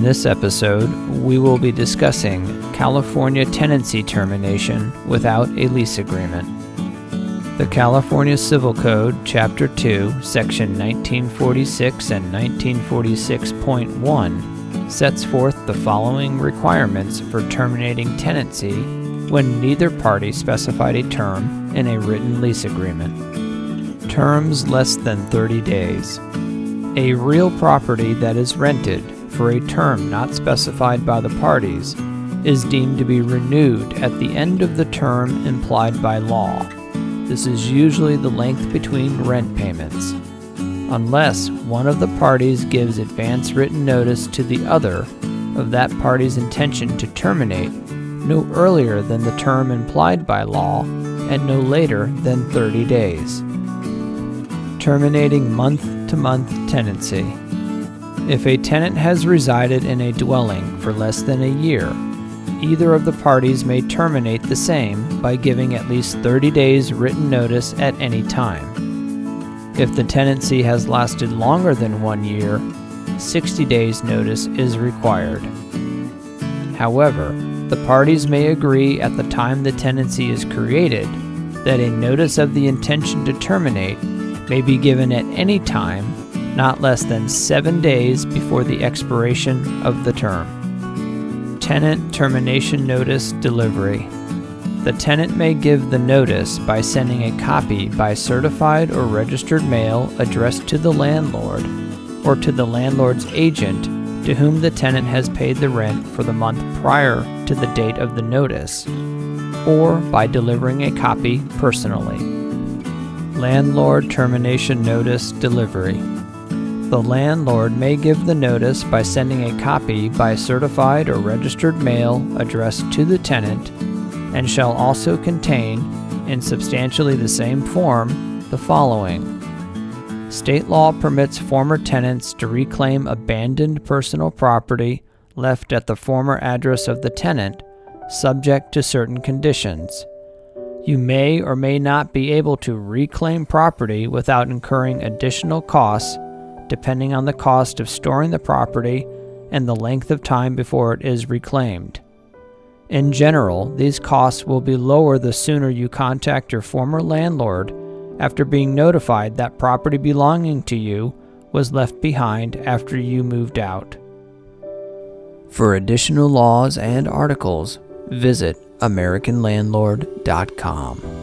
this episode, we will be discussing California tenancy termination without a lease agreement. The California Civil Code, Chapter 2, Section 1946 and 1946.1 sets forth the following requirements for terminating tenancy when neither party specified a term in a written lease agreement. Terms less than 30 days. A real property that is rented for a term not specified by the parties is deemed to be renewed at the end of the term implied by law. This is usually the length between rent payments, unless one of the parties gives advance written notice to the other of that party's intention to terminate no earlier than the term implied by law and no later than 30 days. Terminating month-to-month tenancy. If a tenant has resided in a dwelling for less than a year, either of the parties may terminate the same by giving at least 30 days written notice at any time. If the tenancy has lasted longer than 1 year, 60 days notice is required. However, the parties may agree at the time the tenancy is created that a notice of the intention to terminate may be given at any time not less than 7 days before the expiration of the term. Tenant termination notice delivery. The tenant may give the notice by sending a copy by certified or registered mail addressed to the landlord or to the landlord's agent to whom the tenant has paid the rent for the month prior to the date of the notice, or by delivering a copy personally. Landlord termination notice delivery. The landlord may give the notice by sending a copy by certified or registered mail addressed to the tenant and shall also contain, in substantially the same form, the following. State law permits former tenants to reclaim abandoned personal property left at the former address of the tenant, subject to certain conditions. You may or may not be able to reclaim property without incurring additional costs, depending on the cost of storing the property and the length of time before it is reclaimed. In general, these costs will be lower the sooner you contact your former landlord after being notified that property belonging to you was left behind after you moved out. For additional laws and articles, visit AmericanLandlord.com.